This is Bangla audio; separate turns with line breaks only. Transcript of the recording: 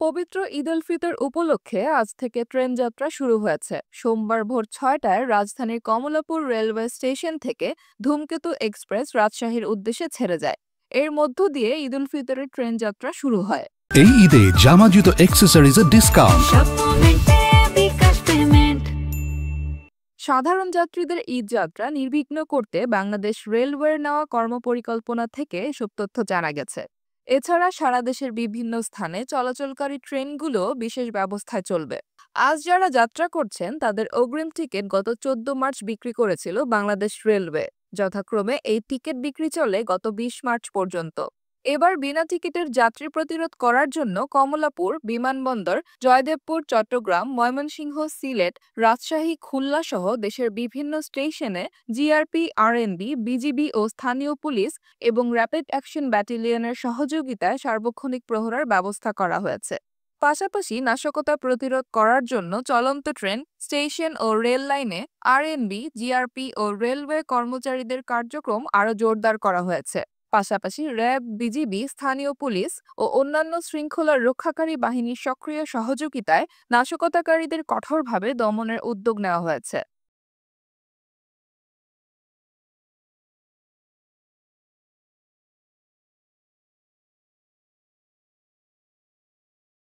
পবিত্র ঈদ উল ফিতর উপলক্ষে আজ থেকে ট্রেন যাত্রা শুরু হয়েছে। সোমবার ভোর ৬টায় রাজধানীর কমলাপুর রেলওয়ে স্টেশন থেকে ধূমকেতু এক্সপ্রেস রাজশাহীর উদ্দেশ্যে ছেড়ে যায়। এর মধ্য দিয়ে ঈদ উল ফিতরের ট্রেন যাত্রা শুরু হয়।
এই ঈদে জামা জুতো অ্যাক্সেসরিজের ডিসকাউন্ট।
সাধারণ যাত্রীদের ঈদ যাত্রা নির্বিঘ্ন করতে বাংলাদেশ রেলওয়ের নেওয়া কর্মপরিকল্পনা থেকে এসব তথ্য জানা গেছে। এছাড়া সারা দেশের বিভিন্ন স্থানে চলাচলকারী ট্রেনগুলো বিশেষ ব্যবস্থায় চলবে। আজ যারা যাত্রা করছেন তাদের অগ্রিম টিকিট গত ১৪ মার্চ বিক্রি করেছিল বাংলাদেশ রেলওয়ে। যথাক্রমে এই টিকিট বিক্রি চলে গত ২০ মার্চ পর্যন্ত। এবার বিনা টিকিটের যাত্রী প্রতিরোধ করার জন্য কমলাপুর বিমানবন্দর, জয়দেবপুর, চট্টগ্রাম, ময়মনসিংহ, সিলেট, রাজশাহী, খুলনা সহ দেশের বিভিন্ন স্টেশনে জিআরপি, আরএনবি, বিজিবি ও স্থানীয় পুলিশ এবং র্যাপিড অ্যাকশন ব্যাটালিয়নের সহযোগিতায় সার্বক্ষণিক প্রহরার ব্যবস্থা করা হয়েছে। পাশাপাশি নাশকতা প্রতিরোধ করার জন্য চলন্ত ট্রেন, স্টেশন ও রেল লাইনে আরএনবি, জিআরপি ও রেলওয়ে কর্মচারীদের কার্যক্রম আরও জোরদার করা হয়েছে। পাশাপাশি র্যাব, বিজিবি, স্থানীয় পুলিশ ও অন্যান্য শৃঙ্খলা রক্ষাকারী বাহিনীর সক্রিয় সহযোগিতায় নাশকতাকারীদের কঠোরভাবে দমনের উদ্যোগ নেওয়া হয়েছে।